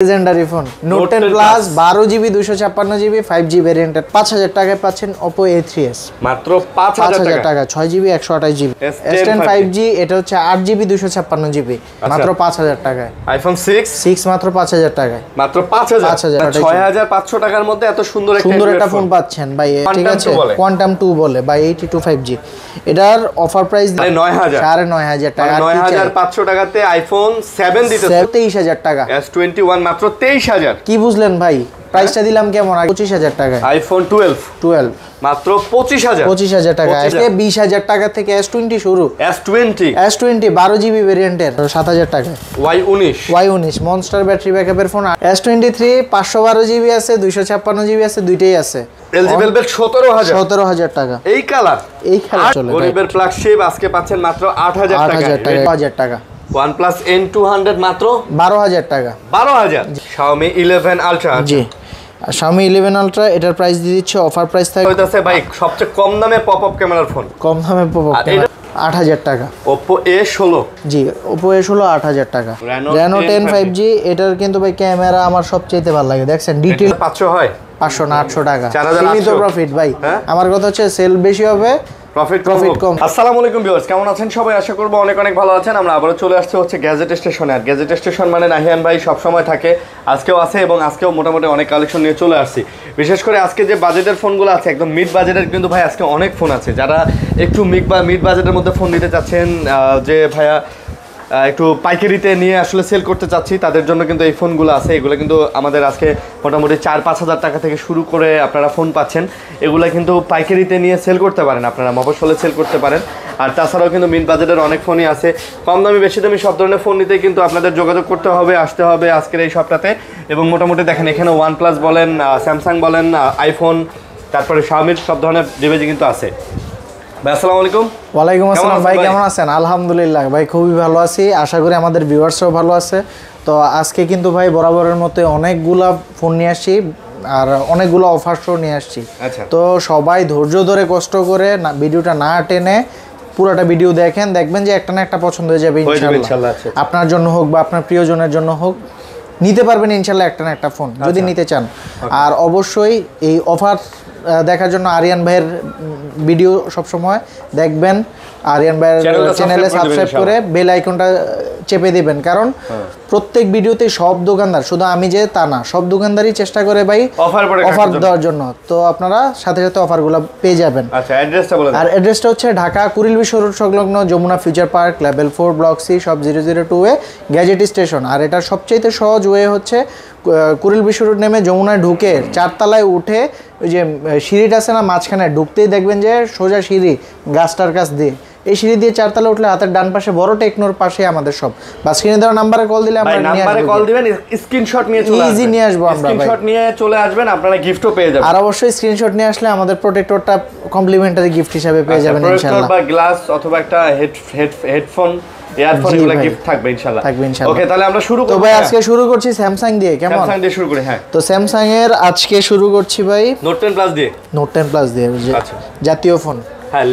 लेजेंडारी phone Note 10 Plus 12GB 256GB 5G ভেরিয়েন্টের 5000 টাকায় পাচ্ছেন Oppo A3s মাত্র 5000 টাকা 6GB 128GB S10 5G এটা হচ্ছে 8GB 256GB মাত্র 5000 টাকায় iPhone 6 মাত্র 5000 টাকায় মাত্র 5000 6500 টাকার মধ্যে এত সুন্দর একটা ফোন পাচ্ছেন ভাই ঠিক আছে কোয়ান্টাম 2 বলে ভাই 82 5G এটার অফার প্রাইস 9500 টাকা 9500 টাকাতে iPhone 7 দিতেছে 23000 টাকা S21 মাত্র 23000 কি বুঝলেন ভাই প্রাইসটা দিলাম কেমন 25000 টাকা iPhone 12 মাত্র 25000 টাকা আজকে 20000 টাকা থেকে S20 শুরু S20 12GB ভেরিয়েন্টের 7000 টাকা Y19 monster battery ব্যাকআপের phone S23 512GB আছে 256GB আছে দুইটাই আছে LG Velvet 17000 টাকা এই কালার চলে গরিবের ফ্ল্যাগশিপ আজকে পাচ্ছেন মাত্র 8000 টাকা OnePlus N200 মাত্র 12000 টাকা 12000 Xiaomi 11 Ultra জি Xiaomi 11 Ultra এটার প্রাইস দিয়ে দিচ্ছে অফার প্রাইস থাকে হইতাছে ভাই সবচেয়ে কম দামে পপআপ ক্যামেরার ফোন 8000 টাকা Oppo A16 জি Oppo A16 8000 টাকা Reno 10 5G এটার কিন্তু ভাই ক্যামেরা আমার সবচেয়ে ভালো লাগে দেখছেন ডিটেইল 500 হয় 500 না 800 টাকা সীমিত প্রফিট ভাই আমার কথা হচ্ছে সেল বেশি হবে প্রফিট কম আসসালামু আলাইকুম ভিউয়ার্স কেমন আছেন সবাই আশা করব অনেক ভালো আছেন আমরা আবারো চলে আসছে হচ্ছে গ্যাজেট স্টেশনে আর গ্যাজেট স্টেশন মানে নাহিয়ান ভাই সব সময় থাকে আজকেও আছে এবং আজকেও মোটামুটি অনেক কালেকশন নিয়ে চলে আসছি বিশেষ করে আজকে যে বাজেটের ফোনগুলো আছে একদম মিড বাজেটের কিন্তু ভাই আজকে অনেক ফোন আছে যারা একটু মিড বাজেটের মধ্যে ফোন নিতে চাচ্ছেন যে ভাইয়া একটু পাইকারিতে নিয়ে আসলে সেল করতে চাচ্ছি তাদের জন্য কিন্তু এই ফোনগুলো আছে এগুলো কিন্তু আমাদের আজকে মোটামুটি 4-5 টাকা থেকে শুরু করে আপনারা ফোন পাচ্ছেন এগুলো কিন্তু পাইকারিতে নিয়ে সেল করতে পারেন আপনারা মফস্বলে সেল করতে পারেন আর তাছাড়াও কিন্তু মিড বাজেটের অনেক ফোনই আছে কম দামি বেশি দামি সব ধরনের ফোন নিতে কিন্তু আপনাদের যোগাযোগ করতে হবে আসতে হবে আজকের এই শপটাতে এবং মোটামুটি দেখেন এখানে OnePlus বলেন স্যামসাং বলেন আইফোন তারপরে Xiaomi সব ধরনের ডিভাইস কিন্তু আছে ভাই আসসালামু আলাইকুম ওয়ালাইকুম আসসালাম ভাই কেমন আছেন আলহামদুলিল্লাহ ভাই খুবই ভালো আছি আশা করি আমাদের ভিউয়ার্সরাও ভালো আছে তো আজকে কিন্তু ভাই বরাবরের মতো অনেকগুলা ফোন নিয়ে আসছি আর অনেকগুলো অফার শো নিয়ে আসছি তো সবাই ধৈর্য ধরে কষ্ট করে ভিডিওটা না টেনে পুরোটা ভিডিও দেখবেন যে একটা না একটা পছন্দ হয়ে যাবে ইনশাআল্লাহ আপনার জন্য হোক বা আপনার প্রিয়জনের জন্য হোক নিতে পারবেন ইনশাআল্লাহ একটা না একটা ফোন যদি নিতে চান আর অবশ্যই এই অফার দেখার জন্য আরিয়ান ভাইয়ের ভিডিও সব সময় দেখবেন আরিয়ান ভাইয়ের চ্যানেলে সাবস্ক্রাইব করে বেল আইকনটা চেপে দিবেন কারণ প্রত্যেক ভিডিওতে সব দোকানদার শুধু আমি যে তা না সব দোকানদারই চেষ্টা করে ভাই অফার দেওয়ার জন্য তো আপনারা সাথে সাথে অফারগুলো পেয়ে যাবেন আচ্ছা অ্যাড্রেসটা বলেন আর অ্যাড্রেসটা হচ্ছে ঢাকা কুড়িল বিশ্ব রোড সংলগ্ন Jamuna future park level 4 block C সব 002 এ গ্যাজেট স্টেশন আর এটা সবচেয়ে সহজ ওয়ে হচ্ছে কুড়িল বিশ্ব রোড নেমে যমুনায় ঢুকে 4 তলায় উঠে ওই যে সিঁড়িটা আছে না মাঝখানে ঢুকতেই দেখবেন যে সোজা সিঁড়ি গাছটার কাছ দিয়ে এই সিঁড়ি দিয়ে 4 তলা উঠলে হাতের ডান পাশে বড় টেকনোর পাশে আমাদের সব বা স্ক্রিনে দেওয়া নাম্বারে কল দিলে আমরা নাম্বারে কল দিবেন স্ক্রিনশট নিয়ে চলে আসবেন ইজি নিয়ে আসবো আমরা স্ক্রিনশট নিয়ে চলে আসবেন আপনারা গিফটও পেয়ে যাবেন আর অবশ্যই স্ক্রিনশট নিয়ে আসলে আমাদের প্রোটেক্টরটা কমপ্লিমেন্টারি গিফট হিসেবে পেয়ে যাবেন ইনশাআল্লাহ বা গ্লাস অথবা একটা হেডফোন ইয়ারফোন এগুলো গিফট থাকবে ইনশাআল্লাহ ওকে তাহলে আমরা শুরু করব তো ভাই আজকে শুরু করছি স্যামসাং দিয়ে কেমন স্যামসাং দিয়ে শুরু করি হ্যাঁ তো স্যামসাং এর আজকে শুরু করছি ভাই Note 10 Plus দিয়ে Note 10 Plus দিয়ে আচ্ছা জাতীয় ফোন হ্যাঁ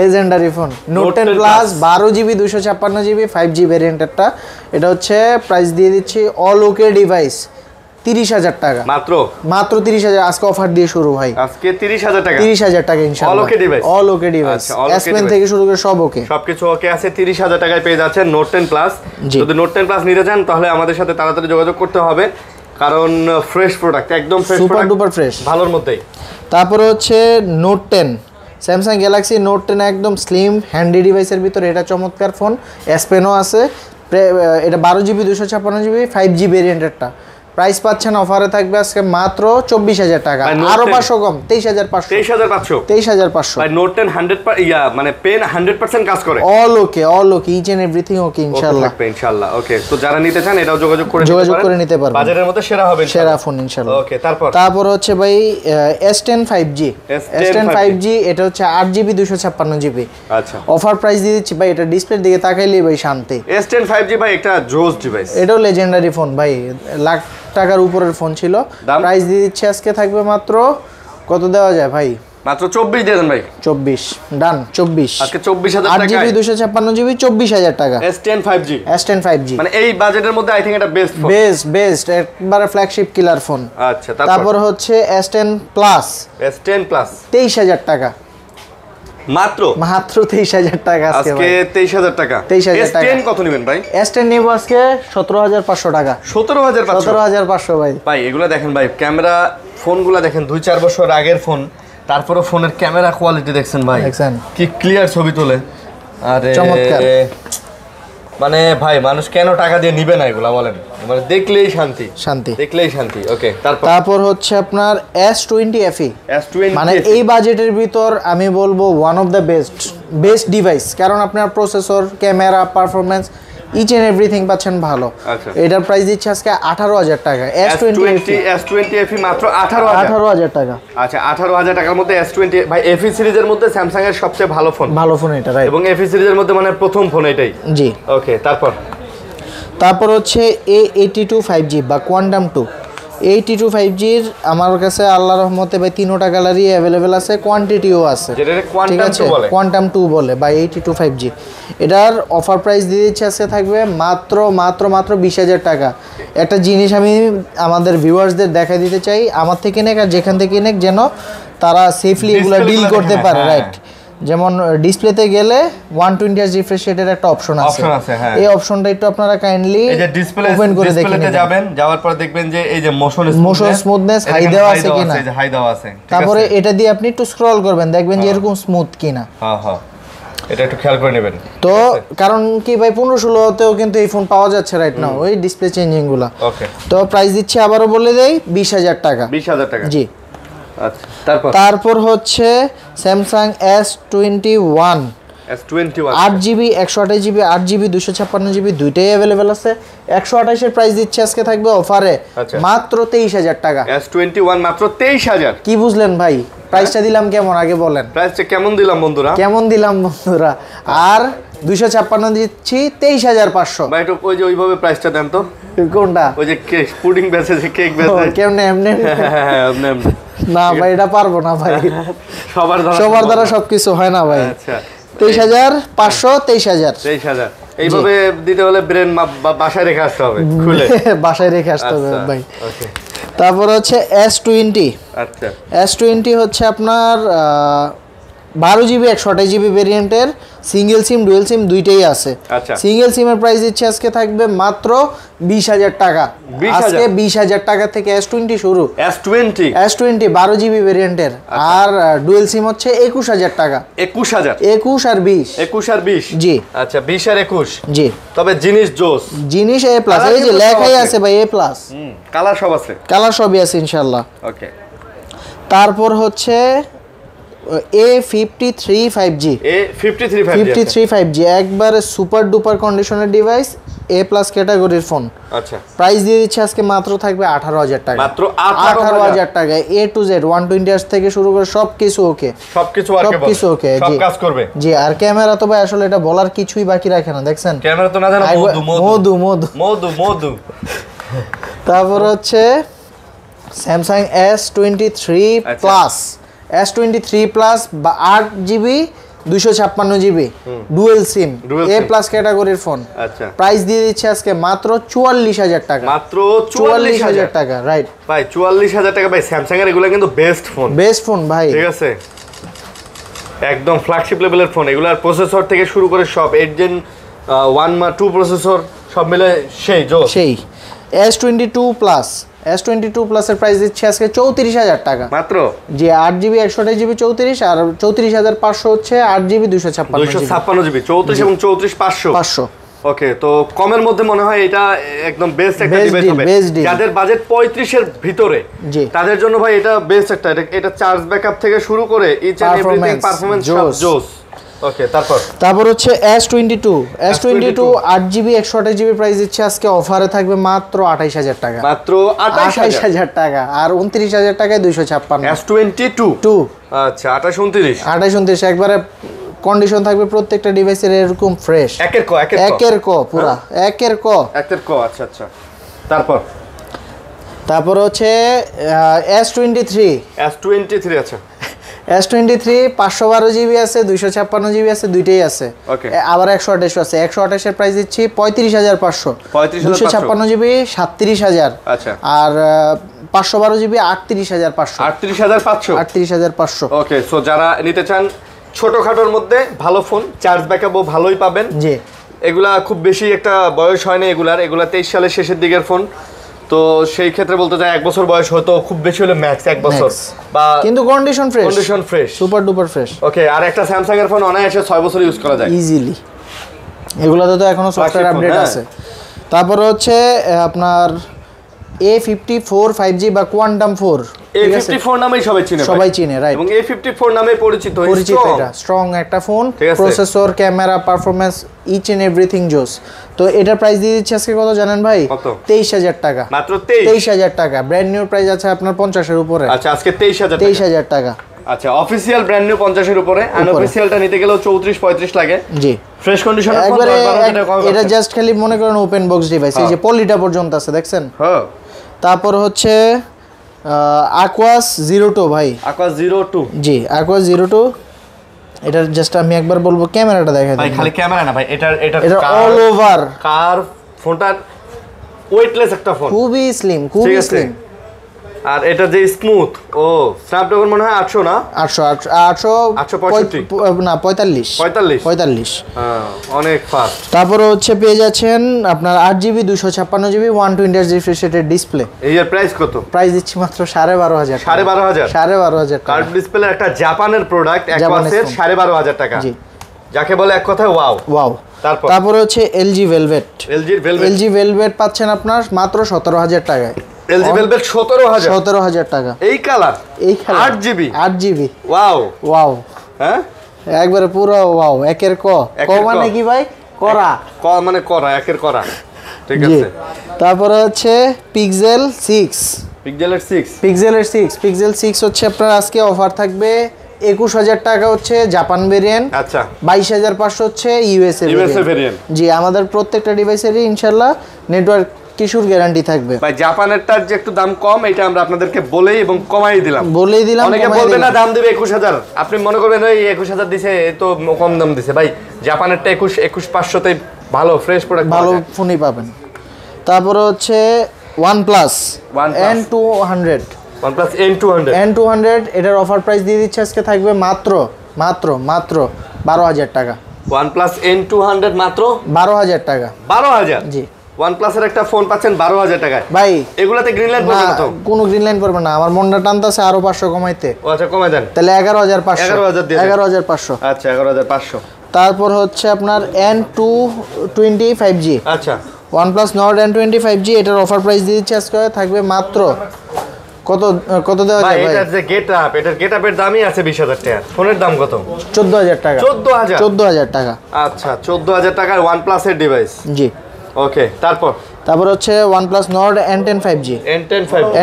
legendary phone Note 10 Plus 12GB 256GB 5G ভেরিয়েন্টটা এটা হচ্ছে প্রাইস দিয়ে দিচ্ছি অল ওকে ডিভাইস 30000 টাকা মাত্র 30000 আজকে অফার দিয়ে শুরু ভাই আজকে 30000 টাকা ইনশাআল্লাহ অল ওকে ডিভাইস S Pen থেকে শুরু করে সব ওকে সবকিছু ওকে আছে 30000 টাকায় পেয়ে যাচ্ছেন Note 10 Plus যদি Note 10 Plus নিতে চান তাহলে আমাদের সাথে তাড়াতাড়ি যোগাযোগ করতে হবে কারণ ফ্রেশ প্রোডাক্ট একদম ফ্রেশ সুপার ডুপার ফ্রেশ ভালোর মধ্যেই তারপরে হচ্ছে Note 10 স্যামসাং গ্যালাক্সি Note 10 একদম স্লিম হ্যান্ডি ডিভাইসের ভিতরে এটা চমৎকার ফোন S Pen ও আছে এটা 12GB 256GB 5G ভেরিয়েন্টেরটা প্রাইস পাচ্ছেন অফারে থাকবে আজকে মাত্র 24000 টাকা আরো 500 কম 23500 ভাই Note 10 100 মানে পেন 100% কাজ করে all okay each and everything okay ইনশাআল্লাহ ওকে তো যারা নিতে চান এটাও যোগাযোগ করে নিতে পারবেন বাজারের মধ্যে সেরা ফোন ইনশাআল্লাহ ওকে তারপর হচ্ছে ভাই S10 5G এটা হচ্ছে 8GB 256GB আচ্ছা অফার প্রাইস দিয়ে দিচ্ছি ভাই এটা ডিসপ্লের দিকে তাকাইলেই ভাই শান্তি S10 5G ভাই একটা জোস ডিভাইস এটাও লেজেন্ডারি ফোন ভাই লাখ টাকার উপরের ফোন ছিল প্রাইস দিয়ে দিচ্ছি আজকে থাকবে মাত্র কত দেওয়া যায় ভাই মাত্র 24 দিয়ে দেন ভাই। 24 ডান 24 আজকে 24000 8 টাকা জিবি 256 জিবি 24000 টাকা S10 5G S10 5G মানে এই বাজেটের মধ্যে আই থিং এটা বেস্ট ফোন। বেস্ট একবারে ফ্ল্যাগশিপ কিলার ফোন। আচ্ছা তারপর হচ্ছে S10 প্লাস S10 প্লাস 23000 টাকা মাত্র 23000 টাকা আজকে 23000 টাকা। 23000 টাকা। S10 কত নেবেন ভাই? S10 নেব আজকে 17500 টাকা 17500 17500 ভাই। ভাই এগুলো দেখেন ভাই, ক্যামেরা ফোনগুলো দেখেন 2-4 বছর আগের ফোন, তারপরে ফোনের ক্যামেরা কোয়ালিটি দেখছেন ভাই, দেখছেন কি ক্লিয়ার ছবি তোলে। আরে চমৎকার। মানে ভাই মানুষ কেন টাকা দিয়ে নিবে না এগুলা বলেন, মানে দেখলেই শান্তি দেখলেই শান্তি। ওকে তারপর হচ্ছে আপনার S20 FE S20 মানে এই বাজেটের ভিতর আমি বলবো one of the best device, কারণ আপনার processor, camera, performance, each and everything পাচ্ছেন ভালো। আচ্ছা এটার প্রাইস দিচ্ছে আজকে 18000 টাকা। S20 FE মাত্র 18000 টাকা। আচ্ছা 18000 টাকার মধ্যে S20 ভাই। FE সিরিজের মধ্যে স্যামসাং এর সবচেয়ে ভালো ফোন এটা রাইট, এবং FE সিরিজের মধ্যে মানে প্রথম ফোন এটাই। জি ওকে তারপর হচ্ছে A82 5G বা কোয়ান্টাম 2। 82 5Gর আমার কাছে আল্লাহর রহমতে ভাই তিনোটা কালারই অ্যাভেলেবেল আছে, কোয়ান্টিটিও আছে, ঠিক আছে কোয়ান্টাম 2 বলে বা 82 5G। এটার অফার প্রাইস দিয়ে দিচ্ছে আজকে থাকবে মাত্র 20000 টাকা। একটা জিনিস আমি আমাদের ভিউয়ার্সদের দেখাই দিতে চাই, আমার থেকে নেক আর যেখান থেকে নেক যেন তারা সেফলি এগুলো ডিল করতে পারে, রাইট। যেমন ডিসপ্লেতে গেলে 120 Hz রিফ্রেশ রেটের একটা অপশন আছে, এই অপশনটা একটু আপনারা কাইন্ডলি ওপেন করে দেখে নেবেন। যাবেন, যাওয়ার পর দেখবেন যে এই যে মোশন স্মুথনেস হাই দেওয়া আছে কিনা, এই যে হাই দেওয়া আছে। তারপরে এটা দিয়ে আপনি একটু স্ক্রল করবেন, দেখবেন যে এরকম স্মুথ কিনা। হ্যাঁ এটা একটু খেয়াল করে নেবেন। তো কারণ কি ভাই 15-16তেও কিন্তু এই ফোন পাওয়া যাচ্ছে রাইট নাও, ওই ডিসপ্লে চেঞ্জিং গুলা। ওকে তো প্রাইস দিচ্ছি আবারও বলে দেই 20000 টাকা। 20000 টাকা জি। আচ্ছা তারপর হচ্ছে Samsung S21 8GB 128GB 8GB 256GB দুইটাই অ্যাভেলেবেল আছে। 128 এর প্রাইস দিচ্ছে আজকে থাকবে অফারে মাত্র 23000 টাকা। S21 মাত্র 23000। কি বুঝলেন ভাই প্রাইসটা দিলাম কেমন, আগে বলেন প্রাইসটা কেমন দিলাম বন্ধুরা? আর 256 দিচ্ছি 23500। ভাই একটু ওই যে ওইভাবে প্রাইসটা দেন তো। কোনটা? ওই যে কেক পুডিং বেচে, যে কেক বেচে কেমনে এমনি না ভাই, এটা পারবো না ভাই, সবার দ্বারা সবকিছু হয় না ভাই। আচ্ছা 23500 23000 এইভাবে দিতে হলে ব্রেন বাসায় রেখে আসতে হবে, খুলে বাসায় রেখে আসতে হবে ভাই। তারপর হচ্ছে S20। আচ্ছা S20 হচ্ছে আপনার 12GB 128GB ভেরিয়েন্টের, সিঙ্গেল সিম ডুয়েল সিম দুইটাই আছে। আচ্ছা সিঙ্গেল সিমের প্রাইস দিচ্ছে আজকে থাকবে মাত্র 20000 টাকা। আজকে 20000 টাকা থেকে S20 শুরু। S20 12GB ভেরিয়েন্টের, আর ডুয়েল সিম হচ্ছে 21000 টাকা। 21 আর 20 জি। আচ্ছা 20 আর 21 জি। তবে জিনিস A প্লাস, এই যে লেখাই আছে ভাই A প্লাস, কালার সব আছে, কালার সবই আছে ইনশাআল্লাহ। ওকে তারপর হচ্ছে A53 5G একবারে সুপার ডুপার কন্ডিশনের ডিভাইস, A প্লাস ক্যাটাগরির ফোন। আচ্ছা প্রাইস দিয়ে দিচ্ছে আজকে মাত্র থাকবে 18000 টাকা। মাত্র 18000 টাকা। A to Z 120 Hz থেকে শুরু করে সবকিছু ওকে, সবকিছু ওকে, সব কাজ করবে। জি। আর ক্যামেরা তো ভাই আসলে এটা বলার কিছুই বাকি রাখে না, দেখছেন ক্যামেরা তো না জানো মধু। তারপর হচ্ছে Samsung S23 plus, S23 plus বা 8GB 256GB dual SIM A plus ক্যাটাগরির ফোন। আচ্ছা প্রাইস দিয়ে দিচ্ছে আজকে মাত্র 44000 টাকা। মাত্র 44000 টাকা, রাইট ভাই 44000 টাকা। ভাই স্যামসাং এর এগুলো কিন্তু বেস্ট ফোন ভাই, ঠিক আছে একদম ফ্ল্যাগশিপ লেভেলের ফোন। এগুলার প্রসেসর থেকে শুরু করে সব 8 Gen 1 বা 2 প্রসেসর সব মিলে সেই S22 প্লাস এর প্রাইস দিচ্ছে আজকে 34000 টাকা মাত্র। যে 8GB 128GB 34 আর 34500 হচ্ছে 8GB 256GB 34 এবং 500। ওকে, তো কমের মধ্যে মনে হয় এটা একদম বেস্ট একটা ডিভাইস হবে যাদের বাজেট 35 এর ভিতরে, তাদের জন্য ভাই এটা বেস্ট একটা। এটা চার্জ ব্যাকআপ থেকে শুরু করে ইচ এন্ড এভরিথিং পারফরম্যান্স সব জোস। ওকে তারপর হচ্ছে S22 8GB 128GB প্রাইস দিচ্ছে আজকে অফারে থাকবে মাত্র 28000 টাকা। মাত্র 28000 টাকা আর 29000 টাকায় 256 S22 আচ্ছা 28 একবারে কন্ডিশন থাকবে প্রত্যেকটা ডিভাইসের এরকম ফ্রেশ, একের ক পুরা একের ক। আচ্ছা তারপর হচ্ছে S23 আচ্ছা S23 512 GB আছে, 256 GB আছে, দুইটাই আছে। ওকে, আবার 128 আছে। 128 এর প্রাইস দিচ্ছি 35,500। 256 GB 37,000। আচ্ছা, আর 512 GB 38,500। 38,500। 38,500। ওকে, সো যারা নিতে চান ছোটখাটোর মধ্যে ভালো ফোন, চার্জ ব্যাকআপও ভালোই পাবেন। জি, এগুলা খুব বেশি একটা বয়স হয় না এগুলা 23 সালের শেষের দিকের ফোন, তো সেই ক্ষেত্রে বলতে যায় 1 বছর বয়স হয়তো খুব বেশি হলে ম্যাক্স 1 বছর, বা কিন্তু condition fresh super duper fresh. Okay, আর একটা স্যামসাং এর ফোন অনায়াসে 6 বছর ইউজ করা যায় ইজিলি। এগুলাতে তো এখনো সফটওয়্যার আপডেট আছে। তারপরে হচ্ছে আপনার A54 5G বা কোয়ান্টাম 4, A54 নামেই সবাই চিনে রাইট, এবং A54 নামে পরিচিত এটা স্ট্রং একটা phone, processor, camera, performance, each and everything জোস। তো এটার প্রাইস দিয়ে দিচ্ছি আজকে কত জানেন ভাই? 23,000 টাকা, মাত্র 23,000 টাকা। ব্র্যান্ড নিউ প্রাইস আছে আপনার 50 এর উপরে। আচ্ছা, আজকে 23,000 টাকা। আচ্ছা, অফিশিয়াল ব্র্যান্ড নিউ 50 এর উপরে, আনঅফিশিয়ালটা নিতে গেলেও 34-35 লাগে। জি, ফ্রেশ কন্ডিশনের ফোন, এটা জাস্ট খালি মনে করেন ওপেন বক্স ডিভাইস। এই যে পলিটা পর্যন্ত আছে, দেখছেন? হ্যাঁ। তারপর হচ্ছে Aquas 02 ভাই, Aquas 02। জি, Aquas 02। এটা জাস্ট আমি একবার বলবো, ক্যামেরাটা দেখাই ভাই, খালি ক্যামেরা না ভাই, এটা অল ওভার কার ফোনটা ওয়েটলেস একটা ফোন, খুবই স্লিম, খুবই স্লিম। আর এটা যে স্মুথ, ও স্ন্যাপড্রাগন মনে হয় 800 না, 865 না 45। হ্যাঁ, অনেক ফাস্ট। তারপরে হচ্ছে পেয়ে যাচ্ছেন আপনার 8GB 256GB 120Hz refresh display. এর প্রাইস কত? প্রাইস দিচ্ছি মাত্র 12,500। 12,500 টাকা। কার্ভ ডিসপ্লে একটা জাপানের প্রোডাক্ট, অ্যাকোয়াসের 12,500 টাকা। জি, যাকে বলে এক কথায় ওয়াও। তারপরে হচ্ছে LG ভেলভেট পাচ্ছেন আপনার মাত্র 17,000 টাকায়। LG ভেলভেট 17,000 টাকা। এই কালার 8GB। ওয়াও। হ্যাঁ, একবারে পুরো ওয়াও। একের ক মানে কি ভাই? করা মানে করা, একের করা। ঠিক আছে। তারপরে হচ্ছে পিক্সেল 6 হচ্ছে আপনার আজকে অফার থাকবে 21,000 টাকা হচ্ছে জাপান ভেরিয়েন্ট। আচ্ছা, 22,500 হচ্ছে ইউএসএ ভেরিয়েন্ট। জি, আমাদের প্রত্যেকটা ডিভাইসেরই ইনশাআল্লাহ নেটওয়ার্ক কিশোর গ্যারান্টি থাকবে। ভাই, জাপানেরটার যে একটু দাম কম, এটা আমরা আপনাদেরকে বলেই এবং কমাই দিলাম। অনেকে বলবে না দাম দিবে 21,000, আপনি মনে করবেন ওই 21,000 দিছে, তো কম দাম দিছে। ভাই, জাপানেরটা 21,500 ভালো ফ্রেশ প্রোডাক্ট, ভালো ফোনই পাবেন। তারপরে হচ্ছে OnePlus N200। এটার অফার প্রাইস দিয়ে দিচ্ছে আজকে, থাকবে মাত্র 12,000 টাকা। OnePlus N200 মাত্র 12,000 টাকা। 12,000? জি, OnePlus এর একটা ফোন পাচ্ছেন 12,000 টাকায়। ভাই, এগুলাতে গ্রিন লাইট পড়বে না তো? কোনো গ্রিন লাইট পড়বে না। আমার মনটা টানতাছে আরো 500 কমাইতে। আচ্ছা, কমাই দেন তাহলে 11,500। 11,500। আচ্ছা, 11,500। তারপর হচ্ছে আপনার N220 5G। আচ্ছা, OnePlus Nord N20 5G, এটার অফার প্রাইস দিয়ে দিচ্ছে আজকে, থাকবে মাত্র কত দেওয়া যায় ভাই? এটার যে গেটআপের দামই আছে 20,000 টাকা। ফোনের দাম কত? 14,000 টাকা। 14,000 টাকা। আচ্ছা, 14,000 টাকায় OnePlus এর ডিভাইস। জি, ওকে। তারপর হচ্ছে OnePlus Nord N10 5G।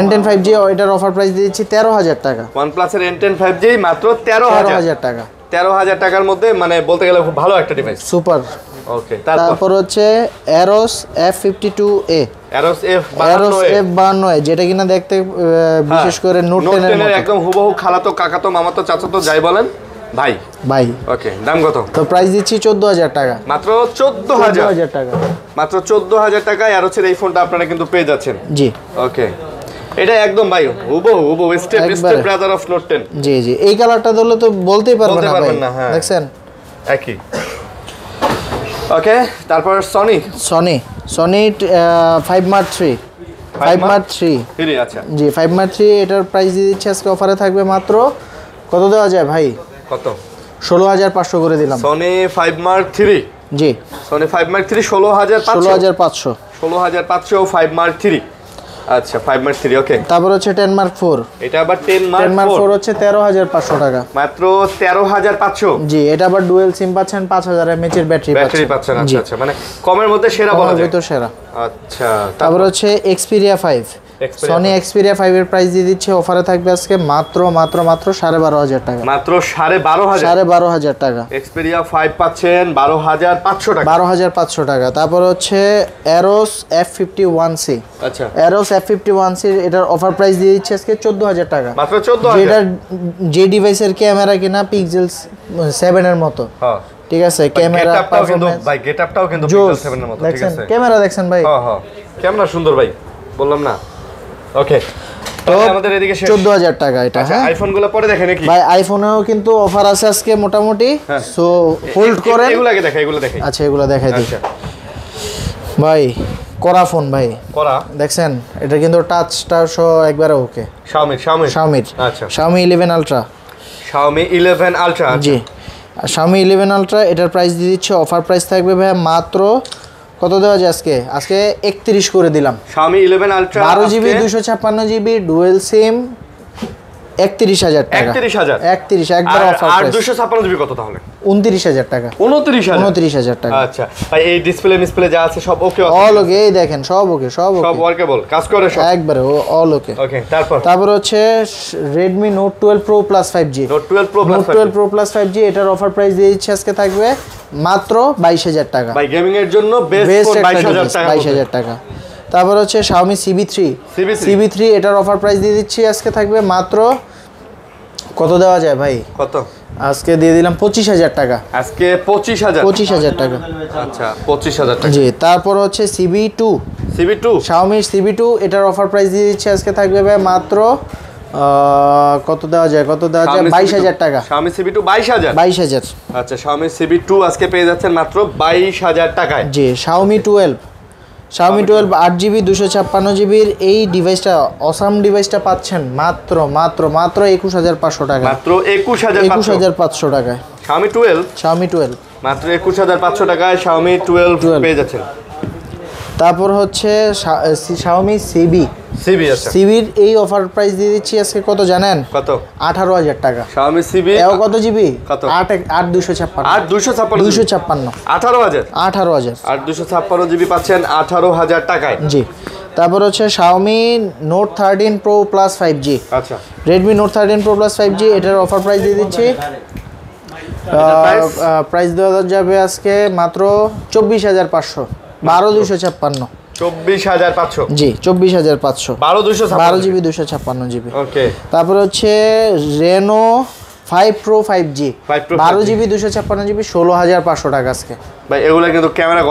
N10 5G এটার অফার প্রাইস দিয়ে দিচ্ছি 13,000 টাকা। OnePlus এর N10 5G মাত্র 13,000 টাকা। 13,000 টাকার মধ্যে, মানে বলতে গেলে খুব ভালো একটা ডিভাইস, সুপার। ওকে। তারপর হচ্ছে Aros F52A। Aros F52A, যেটা কিনা দেখতে বিশেষ করে নোট 10 এর মতো একদম হুবহু খালাতো, কাকাতো, মামাতো, চাচাতো যাই বলেন ভাই। ওকে, দাম কত? তো প্রাইস দিচ্ছি 14,000 টাকা। মাত্র 14,000 টাকা। মাত্র 14,000 টাকায় Aros এর এই ফোনটা আপনারা কিন্তু পেয়ে যাচ্ছেন। জি, ওকে। এটা একদম ভাই হুবহু স্টেপ ব্রাদার অফ নোট 10। জি, এই কালারটা দিলে তো বলতেই পারবেন না ভাই, দেখছেন? একই। ওকে। তারপর সনি 5 Mark 3। আচ্ছা, জি, 5 Mark 3 এটার প্রাইস দিয়ে দিচ্ছে আজকে, অফারে থাকবে মাত্র কত দেওয়া যায় ভাই? কত? 16,500 করে দিলাম। Sony 5 Mark 3। জি, সনি 5 Mark 3 16,500। 5 Mark 3। আচ্ছা, 5 Mark 3। ওকে। তারপর হচ্ছে 10 Mark 4। এটা আবার 10 Mark 4 হচ্ছে 13,500 টাকা। মাত্র 13,500। জি, এটা আবার ডুয়াল সিম পাচ্ছেন, 5000 mAh এর ব্যাটারি পাচ্ছেন। আচ্ছা, মানে কমের মধ্যে সেরা বলা যায়। তো সেরা। আচ্ছা, তারপর হচ্ছে Xperia 5। সনি এক্সপেরিয়া 5 এর প্রাইস দিয়ে দিচ্ছে, অফারে থাকবে আজকে মাত্র 12,500 টাকা। মাত্র 12,500, 12,500 টাকা। এক্সপেরিয়া 5 পাচ্ছেন 12,500 টাকা। 12,500 টাকা। তারপর হচ্ছে অ্যারোস F51C। আচ্ছা, অ্যারোস F51C এটার অফার প্রাইস দিয়ে দিচ্ছে আজকে 14,000 টাকা। মাত্র 14,000। যেটা যে ডিভাইসের ক্যামেরা কিনা পিক্সেল 7 এর মতো। হ্যাঁ, ঠিক আছে, ক্যামেরা পারফরম্যান্স ভাই গেটআপটাও কিন্তু পিক্সেল 7 এর মতো। ঠিক আছে, ক্যামেরা দেখছেন ভাই? হ্যাঁ হ্যাঁ, ক্যামেরা সুন্দর ভাই, বললাম না। ওকে, তো আমাদের এদিকে 14,000 টাকা এটা। আচ্ছা, হ্যাঁ, আইফোনগুলো পরে দেখেন নাকি ভাই আইফোনেও কিন্তু অফার আছে আজকে মোটামুটি। সো হোল্ড করেন। এগুলো আগে দেখাই, এগুলো দেখাই। আচ্ছা, এগুলো দেখাই দিই। আচ্ছা ভাই করা ফোন ভাই, করা দেখছেন এটা কিন্তু টাচটা সহ একবারে ওকে। শাওমির আচ্ছা, Xiaomi 11 Ultra। Xiaomi 11 Ultra। জি, Xiaomi 11 Ultra এটার প্রাইস দিয়ে দিচ্ছে, অফার প্রাইস থাকবে ভাই মাত্র কত দেওয়া যায় আজকে? 31 করে দিলাম। Xiaomi 11 Ultra 12GB 256GB dual সিম 31,000 টাকা। 31 একবার অফার আর প্রাইস। 256GB কত তাহলে? 29,000 টাকা। 29,000 টাকা। আচ্ছা ভাই, এই ডিসপ্লে যা আছে সব ওকে? অল ওকে, এই দেখেন সব ওকে, সব ওয়ার্কেবল, কাজ করে সব একবারে অল ওকে। ওকে, তারপর হচ্ছে Redmi Note 12 Pro Plus 5G। Note 12 Pro Plus 5G এটার অফার প্রাইস দিয়ে দিচ্ছে আজকে থাকবে মাত্র 22,000 টাকা। ভাই গেমিং এর জন্য বেস্ট ফোন 22,000 টাকা। 22,000 টাকা। তারপর হচ্ছে Xiaomi CB3 এটার অফার প্রাইস দিয়ে দিচ্ছি আজকে থাকবে মাত্র কত দেওয়া যায় ভাই? কত আজকে দিয়ে দিলাম 25,000 টাকা। আজকে 25,000 টাকা। আচ্ছা, 25,000 টাকা। জি, তারপর হচ্ছে CB2 Xiaomi CB2 এটার অফার প্রাইস দিয়ে দিচ্ছে আজকে থাকবে ভাই মাত্র কত দেওয়া যায় 22,000 টাকা। Xiaomi CB2 22,000। আচ্ছা, Xiaomi CB2 আজকে পেয়ে যাচ্ছেন মাত্র 22,000 টাকায়। জি, Xiaomi 12 8GB 256GB এই ডিভাইসটা, অসাম ডিভাইসটা পাচ্ছেন মাত্র 21,500 টাকা। মাত্র 21,500 টাকায়। Xiaomi 12 মাত্র 21,500 টাকায় Xiaomi 12 পেয়ে যাচ্ছেন। তারপর হচ্ছে Xiaomi CB আচ্ছা, CBর এই অফার প্রাইস দিয়ে দিচ্ছি আজকে কত জানেন? কত? 18,000 টাকা। Xiaomi CB এও কত জিবি? কত? 256 18,000 8,256 জিবি পাচ্ছেন 18,000 টাকায়। জি, তারপর হচ্ছে Xiaomi Note 13 Pro Plus 5G। আচ্ছা, Redmi Note 13 Pro Plus 5G এটার অফার প্রাইস দিয়ে দিচ্ছি, প্রাইস দেওয়া যাবে আজকে মাত্র 24,500। 12,256। 24,500। জি, 24,500। 12,256 256GB। ওকে, তারপর হচ্ছে Reno 5 Pro 5G 12GB 256GB 16,500 টাকা আজকে। ভাই এগুলা কিন্তু ক্যামেরা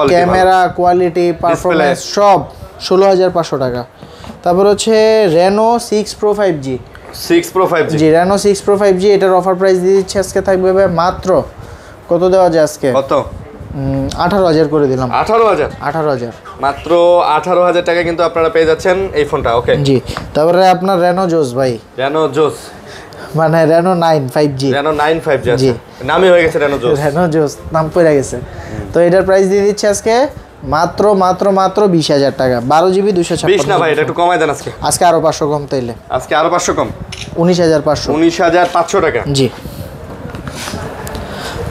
কোয়ালিটি পারফরম্যান্স সব 16,500 টাকা। তারপর হচ্ছে Reno 6 Pro 5G জি, Reno 6 Pro 5G এটার অফার প্রাইস দিয়ে দিচ্ছে আজকে থাকবে মাত্র কত দেওয়া যায় আজকে? কত? 18,000 করে দিলাম। 18,000 মাত্র 18,000 টাকা কিন্তু আপনারা পেয়ে যাচ্ছেন এই ফোনটা। ওকে, জি, তারপরে আপনার Reno Joss ভাই, মানে Reno 9 5G। জি, নামই হয়ে গেছে Reno Joss, নাম পড়ে গেছে। তো এটার প্রাইস দিয়ে দিচ্ছে আজকে মাত্র 20,000 টাকা। 12GB 256। 20 না ভাই, এটা একটু কমাই দেন আজকে আরো 500 কম তাইলে। আজকে আরো 500 কম, 19,500 টাকা। জি,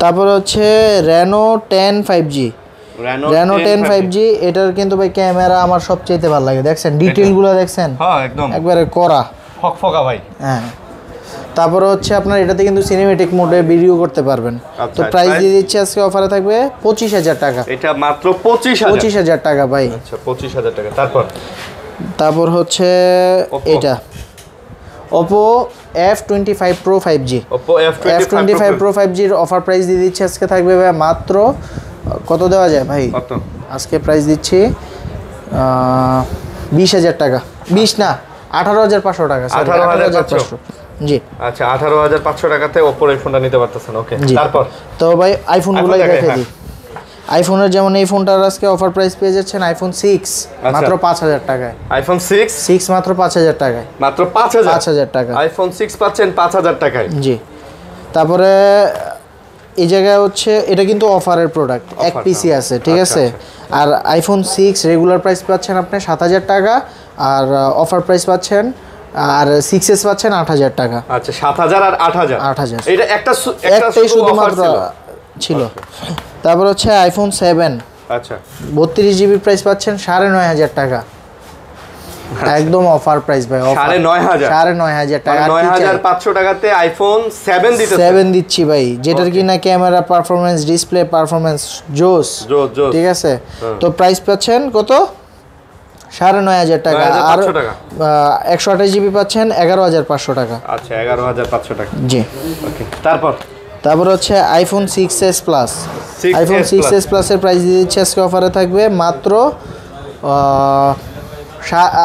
তারপর হচ্ছে Reno 10 5G এটার কিন্তু ভাই ক্যামেরা আমার সবচেয়ে ভালো লাগে, দেখছেন ডিটেইলগুলো দেখছেন? হ্যাঁ, একদম একবারে করা ফকফকা ভাই। হ্যাঁ, তারপর হচ্ছে আপনার এটাতে কিন্তু সিনেমেটিক মোডে ভিডিও করতে পারবেন। তো প্রাইস দিয়ে দিচ্ছে আজকে অফারে থাকবে 25,000 টাকা। এটা মাত্র 25,000 টাকা ভাই। আচ্ছা, 25,000 টাকা। তারপর হচ্ছে এটা Oppo F25 Pro 5G F25 Pro 5G এর অফার প্রাইস দিয়ে দিচ্ছে আজকে থাকবে ভাই মাত্র কত দেওয়া যায় ভাই? আজকে প্রাইস দিচ্ছি 20,000 টাকা। 20 না, 18,500 টাকা। 18,500 জি, আচ্ছা, 18,500 টাকাতে Oppo এই ফোনটা নিতে পারতেছেন। ওকে, তারপর তো ভাই আইফোনগুলো দেখে দিই। আইফোনের যেমন এই ফোনটার আজকে অফার প্রাইস পেয়ে যাচ্ছেন iPhone 6 মাত্র 5,000 টাকায়। iPhone 6 মাত্র 5,000 টাকায়। মাত্র 5,000 টাকা। iPhone 6 পাচ্ছেন 5,000 টাকায়। জি, তারপরে এই জায়গায় হচ্ছে এটা কিন্তু অফারের প্রোডাক্ট, এক পিসি আছে, ঠিক আছে। আর iPhone 6 রেগুলার প্রাইস পাচ্ছেন আপনি 7,000 টাকা, আর অফার প্রাইস পাচ্ছেন আর 6s পাচ্ছেন 8,000 টাকা। আচ্ছা, 7,000 আর 8,000 এটা একটাই শুধুমাত্র ছিল। তারপর হচ্ছে iPhone 7 আচ্ছা 32GB প্রাইস পাচ্ছেন 9,500 টাকা। একদম অফার প্রাইস ভাই, অফার 9,500 টাকা। 9,500 টাকাতে আইফোন 7 দিতেছে। 7 দিচ্ছি ভাই, যেটার কিনা ক্যামেরা পারফরম্যান্স, ডিসপ্লে পারফরম্যান্স জোস, ঠিক আছে। তো প্রাইস পাচ্ছেন কত? 9,500 টাকা। আর 128 জিবি পাচ্ছেন 11,500 টাকা। আচ্ছা 11,500 টাকা, জি। ওকে, তারপর হচ্ছে iPhone 6s plus. IPhone 6s প্লাসের প্রাইস দিয়ে দিচ্ছে আজকে অফারে থাকবে মাত্র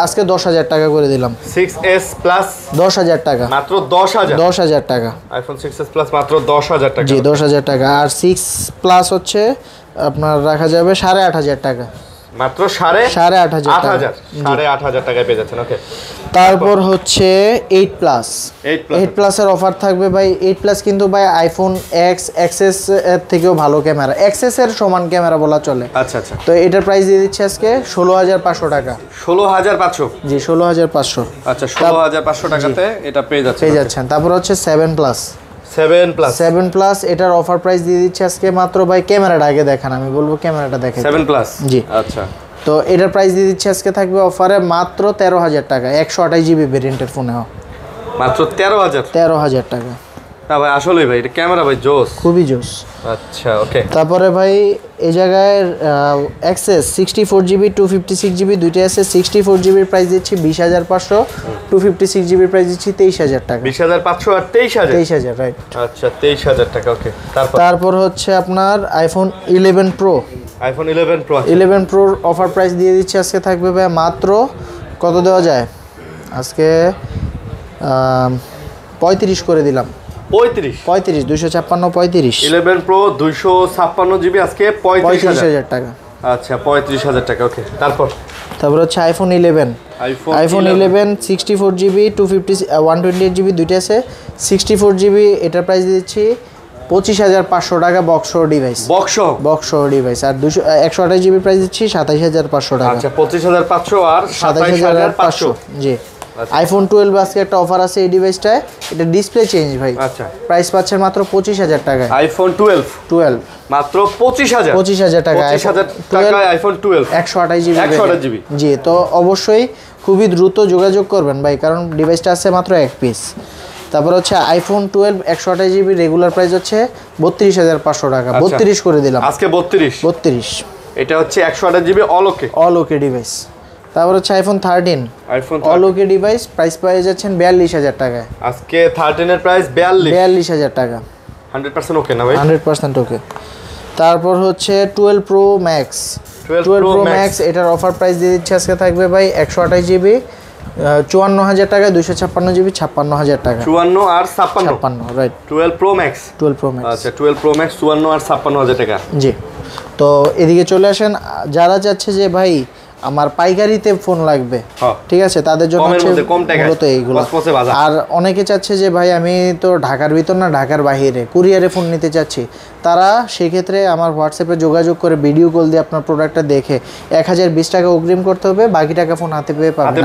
আজকে 10,000 টাকা করে দিলাম। 6s প্লাস 10,000 টাকা, মাত্র 10,000 টাকা। আইফোন 6s প্লাস মাত্র 10,000 টাকা। জি 10,000 টাকা। আর 6 প্লাস হচ্ছে আপনার রাখা যাবে 8,500 টাকা, মাত্র 8,500 টাকায় পেয়ে যাচ্ছেন। ওকে, তারপর হচ্ছে 8 প্লাস। 8 প্লাসের অফার থাকবে ভাই। 8 প্লাস কিন্তু ভাই আইফোন এক্সএস এর থেকেও ভালো ক্যামেরা, এক্সএস এর সমান ক্যামেরা বলা চলে। আচ্ছা। তো এটার প্রাইস দিয়ে দিচ্ছে আজকে 16,500 টাকা। 16,500? জি 16,500। আচ্ছা 16,500 টাকাতে এটা পেয়ে যাচ্ছেন। তারপর হচ্ছে 7 প্লাস। 7 প্লাস এটার অফার প্রাইস দিয়ে দিচ্ছে আজকে মাত্র ভাই, ক্যামেরাটা আগে দেখান, আমি বলবো ক্যামেরাটা দেখেন। 7 প্লাস, জি আচ্ছা। তো এটার প্রাইস দিয়ে দিচ্ছে আজকে থাকবে অফারে মাত্র 13,000 টাকা। 128 জিবি ভেরিয়েন্টের ফোনেও মাত্র 13,000 টাকা। না ভাই আসলে ভাই এটা ক্যামেরা ভাই জোস, খুবই জোস। আচ্ছা ওকে। তারপরে ভাই এই জায়গায় এক্সেস 64 জিবি 256 জিবি দুইটা আছে। 64 জিবির প্রাইস দিচ্ছি 20,500, 256 জিবির প্রাইস দিচ্ছি 23,000 টাকা। 20,500 আর 23,000, রাইট। আচ্ছা 23,000 টাকা, ওকে। তারপর হচ্ছে আপনার আইফোন 11 প্রো। আইফোন 11 প্রো, 11 প্রোর অফার প্রাইস দিয়ে দিচ্ছে আজকে থাকবে ভাই মাত্র কত দেওয়া যায় আজকে 35 করে দিলাম। 35 256 11 প্রো 256 জিবি আজকে 35,000 টাকা। আচ্ছা 35,000 টাকা, ওকে। তারপর হচ্ছে আইফোন 11। আইফোন 11 64 জিবি 128 জিবি দুইটা আছে। 64 জিবি এটার প্রাইস দিচ্ছি 25,500 টাকা বক্স ডিভাইস। Box device. আর 128 জিবি প্রাইস দিচ্ছি 27,500 টাকা। আচ্ছা 25,500 আর 27,500, জি। আইফোন 12 আজকে একটা অফার আছে এই ডিভাইসটায়, এটা ডিসপ্লে চেঞ্জ ভাই। আচ্ছা প্রাইস পাচ্ছেন মাত্র 25,000 টাকায়। আইফোন 12 মাত্র 25,000 টাকা। 25,000 টাকায় আইফোন 12 128 জিবি। জি, তো অবশ্যই খুবই দ্রুত যোগাযোগ করবেন ভাই, কারণ ডিভাইসটা আছে মাত্র এক পিস। তারপর হচ্ছে আইফোন 12 128 জিবি রেগুলার প্রাইস হচ্ছে 32,500 টাকা। 32 করে দিলাম আজকে। 32 এটা হচ্ছে 128 জিবি অল ওকে ডিভাইস। তারপর হচ্ছে আইফোন 13 অল ওকে ডিভাইস, প্রাইস পেয়ে যাচ্ছেন 42,000 টাকায়। আজকে 13 এর প্রাইস 42,000 টাকা। 100% ওকে না ভাই? 100% ওকে। তারপর হচ্ছে 12 প্রো ম্যাক্স। 12 প্রো ম্যাক্স এটার অফার প্রাইস দিয়ে দিচ্ছে আজকে থাকবে ভাই 128 জিবি 54,000 টাকা, 256 জিবি 56,000 টাকা। 54 আর 56, রাইট। 12 pro max. আচ্ছা 12 প্রো ম্যাক্স 54 আর 56,000 টাকা। জি, তো এদিকে চলে আসেন। যারা চাচ্ছে যে ভাই আমার পাইকারিতে ফোন লাগবে, ঠিক আছে, তাদের জন্য মূলত এইগুলো। আর অনেকে চাচ্ছে যে ভাই আমি তো ঢাকার ভিতর না, ঢাকার বাইরে কুরিয়ারে ফোন নিতে চাচ্ছি, তারা সেক্ষেত্রে আমার হোয়াটসঅ্যাপে যোগাযোগ করে ভিডিও কল দিয়ে আপনার প্রোডাক্টটা দেখে 1020 টাকা অগ্রিম করতে হবে, বাকি টাকা ফোন হাতে পেয়ে পাবেন।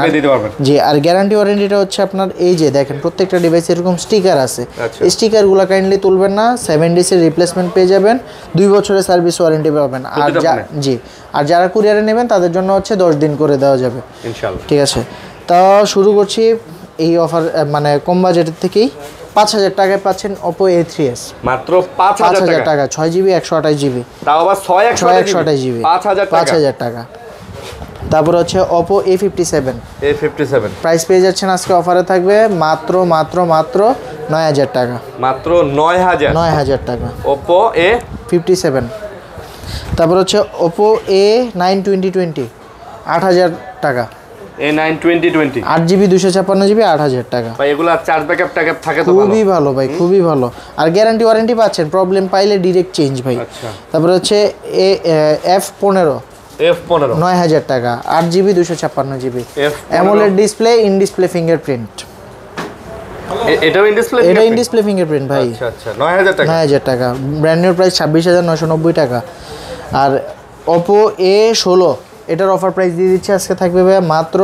জি, আর গ্যারান্টি ওয়ারেন্টিটা হচ্ছে আপনার এই যে দেখেন প্রত্যেকটা ডিভাইসে এরকম স্টিকার আছে, এই স্টিকারগুলো কাইন্ডলি তুলবেন না। 7 ডেজের রিপ্লেসমেন্ট পেয়ে যাবেন, 2 বছরের সার্ভিস ওয়ারেন্টি পাবেন। আর জি, আর যারা কুরিয়ারে নেবেন তাদের জন্য হচ্ছে 10 দিন করে দেওয়া যাবে ইনশাআল্লাহ, ঠিক আছে। তা শুরু করছি এই অফার, মানে কম বাজেটের থেকেই 5,000 টাকায় পাচ্ছেন Oppo A3s মাত্র 5,000 টাকা। 6 জিবি 128 জিবি, তাও আবার 128 জিবি 5,000 টাকা। তারপর হচ্ছে Oppo A57 প্রাইস পেয়ে যাচ্ছেন আজকে অফারে থাকবে মাত্র 9,000 টাকা। মাত্র 9,000 টাকা Oppo A57। তারপর হচ্ছে Oppo A9 2020 8,000 টাকা। A9 2020 8 জিবি 256 জিবি 8,000 টাকা। ভাই এগুলো চার্জ ব্যাকআপ থাকে তো খুবই ভালো ভাই, খুবই ভালো। আর গ্যারান্টি ওয়ারেন্টি পাচ্ছেন, প্রবলেম পাইলে ডিরেক্ট চেঞ্জ ভাই। আচ্ছা। তারপর হচ্ছে F15 9,000 টাকা, 8 GB 256 GB, AMOLED display, in display fingerprint. এটাও ইন ডিসপ্লে ফিঙ্গারপ্রিন্ট ভাই। আচ্ছা 9,000 টাকা। ব্র্যান্ড নিউ প্রাইস 26,990 টাকা। আর Oppo A16 এটার অফার প্রাইস দিয়ে দিচ্ছে আজকে থাকবে ভাই মাত্র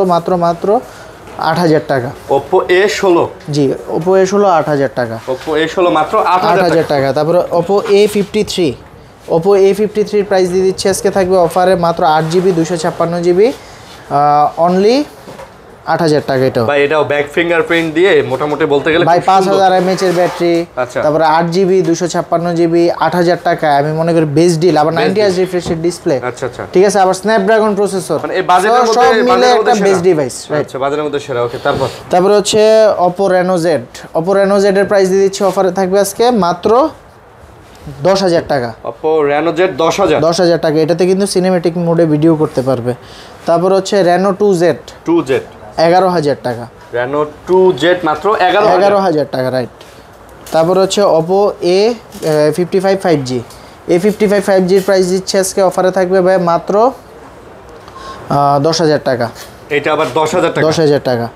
8,000 টাকা। Oppo A16, জি Oppo A16 8,000 টাকা। Oppo A16 মাত্র 8,000 টাকা। তারপরে Oppo A53 প্রাইস দিয়ে দিচ্ছে আজকে থাকবে অফারে মাত্র 8 জিবি 256 জিবি অনলি 8000 টাকা এটাও ভাই এটাও ব্যাক ফিঙ্গারপ্রিন্ট দিয়ে মোটামুটি বলতে গেলে ভাই 5000 mAh এর ব্যাটারি, আচ্ছা। তারপরে 8GB 256GB 8000 টাকা আমি মনে করি বেস্ট ডিল, আবার 90 Hz রিফ্রেশের ডিসপ্লে, আচ্ছা আচ্ছা, ঠিক আছে, আবার স্ন্যাপড্রাগন প্রসেসর, মানে এই বাজেটের মধ্যে সব মিলে একটা বেস্ট ডিভাইস। আচ্ছা বাজেটের মধ্যে সেরা। ওকে, তারপর হচ্ছে Oppo Reno Z। Oppo Reno Z এর প্রাইস দিয়ে দিচ্ছি অফারে থাকবে আজকে মাত্র 10000 টাকা। Oppo Reno Z 10000 টাকা, এটাতে কিন্তু সিনেমেটিক মোডে ভিডিও করতে পারবে। তারপর হচ্ছে Reno 2Z 11000 টাকা। Reno 2Z মাত্র 11000 টাকা, রাইট। তারপর হচ্ছে Oppo A55 5G। A55 5G এর প্রাইস দিচ্ছে আজকে অফারে থাকবে ভাই মাত্র 10000 টাকা। এটা আবার 10000 টাকা। 10000 টাকা।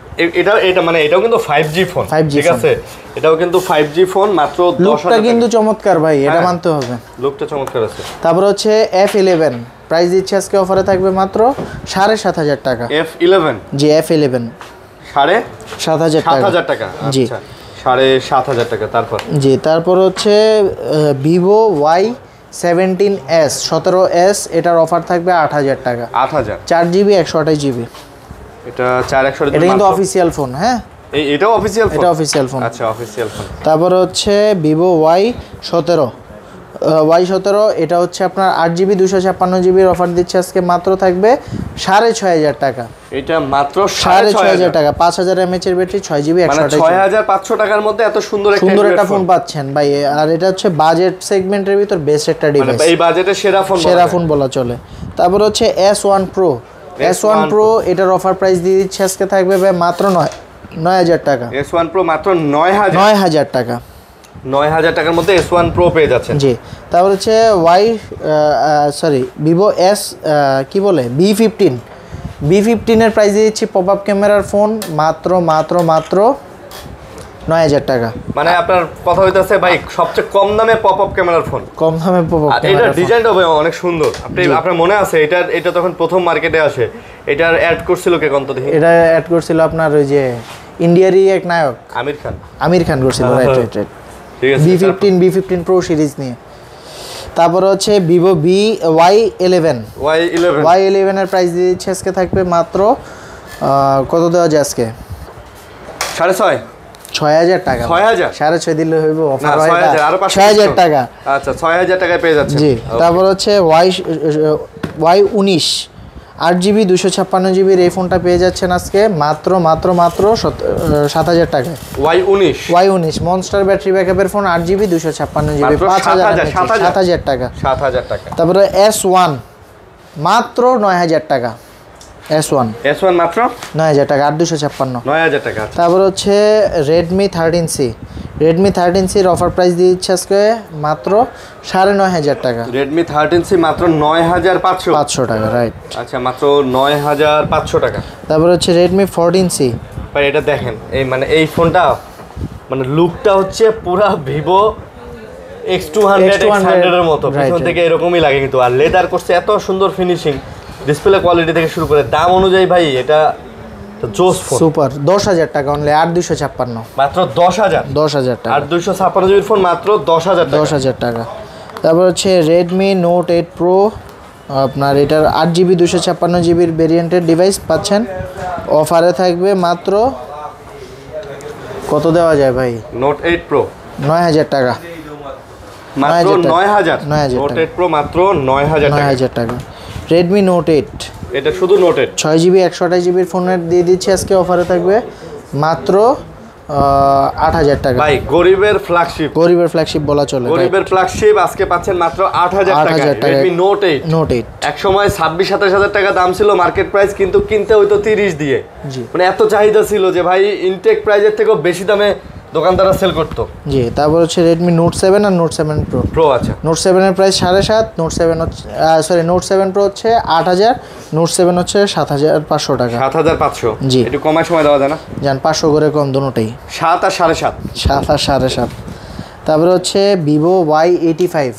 এটা মানে এটাও কিন্তু 5G ফোন, 5G ঠিক আছে, এটাও কিন্তু 5G ফোন মাত্র 10000 লুকটা কিন্তু চমৎকার ভাই, এটা মানতে হবে, লুকটা চমৎকার আছে। তারপর হচ্ছে F11 প্রাইস দিচ্ছে আজকে অফারে থাকবে মাত্র 7500 টাকা। F11 জি F11 7500 টাকা। জি আচ্ছা 7500 টাকা। জি তারপর হচ্ছে Vivo Y17s 17s, এটার অফার থাকবে 8000 টাকা। 8000 4GB 128GB। এটা 4128 এটা কিন্তু অফিশিয়াল ফোন, হ্যাঁ এটাও অফিশিয়াল ফোন, এটা অফিশিয়াল ফোন। আচ্ছা অফিশিয়াল ফোন। তারপর হচ্ছে Vivo Y17 এটা হচ্ছে আপনার 8GB 256GB এর অফার দিচ্ছে আজকে মাত্র থাকবে 6500 টাকা। এটা মাত্র 6500 টাকা, 5000 mAh এর ব্যাটারি, 6GB 128GB, 6500 টাকার মধ্যে এত সুন্দর একটা ফোন পাচ্ছেন ভাই। আর এটা হচ্ছে বাজেট সেগমেন্টের ভিতর বেস্ট একটা ডিভাইস, এই বাজেটে সেরা ফোন বলা চলে। তারপর হচ্ছে S1 Pro এটার অফার প্রাইস দিয়ে দিচ্ছে আজকে থাকবে ভাই মাত্র 9000 টাকা। S1 Pro মাত্র 9000 টাকা। 9000 টাকার মধ্যে S1 Pro পেয়ে যাচ্ছেন। জি তারপর হচ্ছে Vivo B15 এর প্রাইস দিয়ে দিচ্ছি পপ আপ ক্যামেরার ফোন মাত্র 9000 টাকা। মানে আপনার কথা হইতাছে ভাই সবচেয়ে কম দামে পপ আপ ক্যামেরার ফোন, কম দামে পপ আপ ক্যামেরা। এটা ডিজাইনটা ভাই অনেক সুন্দর। আপনার মনে আছে এটা তখন প্রথম মার্কেটে আসে, এটার অ্যাড করছিল কে কোন তো দেখি? এটা অ্যাড করছিল আপনার ওই যে ইন্ডিয়ারই এক নায়ক আমির খান করছিল, রাইট। ঠিক আছে, B15 Pro সিরিজ নিয়ে। তারপর হচ্ছে Vivo Y11 এর প্রাইস দিয়ে দিচ্ছে আজকে থাকবে মাত্র কত দেওয়া যায় আজকে? 6000 টাকা। 6.5 দিলে হইব অফার, 6000 টাকা। আচ্ছা 6000 টাকায় পেয়ে যাচ্ছেন। জি তারপর হচ্ছে Y19 8GB 256GB এর এই ফোনটা পেয়ে যাচ্ছেন আজকে মাত্র 7000 টাকায়। Y19 monster battery ব্যাকআপের phone 8GB 256GB 7000 টাকা। তারপরে S1 মাত্র 9000 টাকা। S1 মাত্র 9000 টাকা, 8256 টাকা। তারপর হচ্ছে Redmi 13C এর অফার প্রাইস দিয়ে দিচ্ছে আজকে মাত্র 9500 টাকা। Redmi 13C মাত্র 9500 টাকা, রাইট। আচ্ছা মাত্র 9500 টাকা। তারপর হচ্ছে Redmi 14C ভাই এটা দেখেন, এই ফোনটা মানে লুকটা হচ্ছে পুরা Vivo X200 এর মতো, পিছন থেকে এরকমই লাগে কিন্তু, আর লেদার করছে এত সুন্দর ফিনিশিং, ডিসপ্লে কোয়ালিটি থেকে শুরু করে দাম অনুযায়ী ভাই এটা তো জোস ফোন। সুপার 10000 টাকা অনলি, 8256 মাত্র 10000 টাকা। 8256 জিবির ফোন মাত্র 10000 টাকা। তারপর হচ্ছে Redmi Note 8 Pro আপনার এটার 8GB 256GB ভেরিয়েন্টের ডিভাইস পাচ্ছেন অফারে থাকবে মাত্র কত দেওয়া যায় ভাই? Note 8 Pro 9000 টাকা, মাত্র 9000 Note 8 Pro মাত্র 9000 টাকা। Redmi Note 8 এটা শুধু Note 8 6GB 128GB ফোনের দিয়ে দিচ্ছে আজকে অফারে থাকবে মাত্র 8000 টাকা। ভাই গরিবের ফ্ল্যাগশিপ বলা চলে, গরিবের ফ্ল্যাগশিপ আজকে পাচ্ছেন মাত্র 8000 টাকা। Redmi Note 8 এক সময় 26-27 টাকা দাম ছিল মার্কেট প্রাইস, কিন্তু কিনতে হইতো 30 দিয়ে। মানে এত চাহিদা ছিল যে ভাই ইনটেক প্রাইজের থেকেও বেশি দামে দোকানদাররা সেল করতো। জি তারপর হচ্ছে Redmi Note 7 আর Note 7 Pro। আচ্ছা Note 7 এর প্রাইস 7.5, Note 7 Pro হচ্ছে 8000, Note 7 হচ্ছে 7500 টাকা। 7500 জি একটু কমার সময় দেওয়া যায় না? 500 করে কম দুটোই, 7 আর 7.5। 7 আর 7.5। তারপরে হচ্ছে Vivo Y85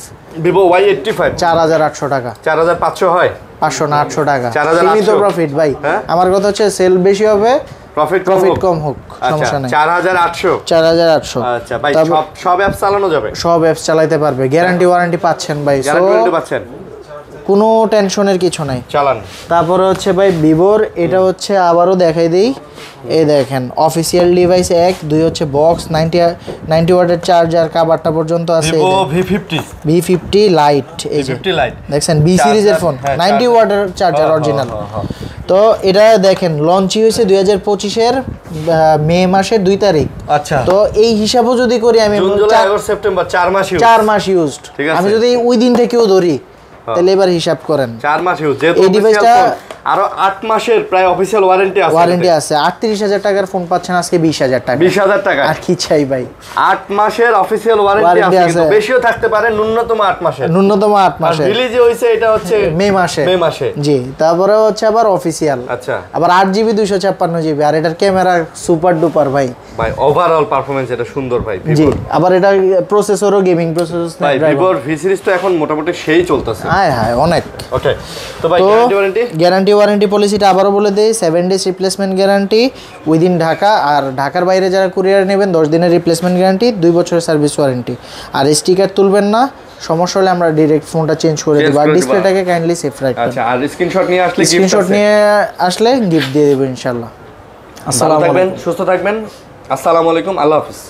4800 টাকা। 4500 হয়? 500 না 800 টাকা। 4800 সীমিত প্রফিট ভাই, আমার কথা হচ্ছে সেল বেশি হবে, প্রফিট কম হোক, সমস্যা নাই। 4800। আচ্ছা ভাই সব অ্যাপস চালানো যাবে? সব অ্যাপস চালাতে পারবে, গ্যারান্টি ওয়ারেন্টি পাচ্ছেন ভাই। গ্যারান্টি পাচ্ছেন? কোনো টেনশনের কিছু নাই। চালান। তারপরে হচ্ছে ভাই ভিভোর, এটা হচ্ছে আবারও দেখাই দিই, এই দেখেন অফিসিয়াল ডিভাইস 1 2 হচ্ছে বক্স 90 ওয়াটের চার্জার, কাভারটা পর্যন্ত আছে। ভিভো V50 V50 লাইট, এই যে V50 লাইট দেখছেন বি সিরিজের ফোন, 90 ওয়াটের চার্জার অরিজিনাল। তো এটা দেখেন লঞ্চই হয়েছে 2025-এর মে মাসের 2 তারিখ। আচ্ছা, তো এই হিসাবও যদি করি আমি জুন জুলাই আগস্ট সেপ্টেম্বর 4 মাস ইউজ, 4 মাস ইউজড, আমি যদি ওই দিন থেকেও ধরি তাহলে এবার হিসাব করেন 4 মাস ইউজ। যেহেতু এই ডিভাইসটা আরো 8 মাসের প্রায় অফিশিয়াল ওয়ারেন্টি আছে। ওয়ারেন্টি আছে। 38,000 টাকার ফোন পাচ্ছেন আজকে 20,000 টাকা। 20,000 টাকা আর কি চাই ভাই? 8 মাসের অফিশিয়াল ওয়ারেন্টি আছে, কিন্তু বেশিও থাকতে পারে, ন্যূনতম 8 মাসের। ন্যূনতম 8 মাসের। রিলিজ হইছে এটা হচ্ছে মে মাসে। জি, তারপরে হচ্ছে আবার অফিশিয়াল। আচ্ছা, আবার 8GB 256GB, আর এটার ক্যামেরা সুপার ডুপার ভাই। ভাই ওভারঅল পারফরম্যান্স এটা সুন্দর ভাই। জি, আবার এটা প্রসেসরও গেমিং প্রসেসর। ভাই ভিভোর ভি সিরিজ তো এখন মোটামুটি সেই চলতেছে। হ্যাঁ অনেক। ওকে, তো ভাই গ্যারান্টি ওয়ারেন্টি পলিসিটা আবারও বলে দেই, 7 days replacement guarantee within Dhaka, আর ঢাকার বাইরে যারা কুরিয়ার নেবেন 10 দিনের রিপ্লেসমেন্ট গ্যারান্টি, 2 বছরের সার্ভিস ওয়ারেন্টি। আর স্টিকার তুলবেন না, সমস্যা হলে আমরা ডাইরেক্ট ফোনটা চেঞ্জ করে দেব। আর ডিসপ্লেটাকে কাইন্ডলি সেফ রাখবেন। আচ্ছা, আর স্ক্রিনশট নিয়ে আসলে গিফট দিয়ে দেব ইনশাআল্লাহ। আসসালামু আলাইকুম, সুস্থ থাকবেন। আসসালামু আলাইকুম, আল্লাহ হাফেজ।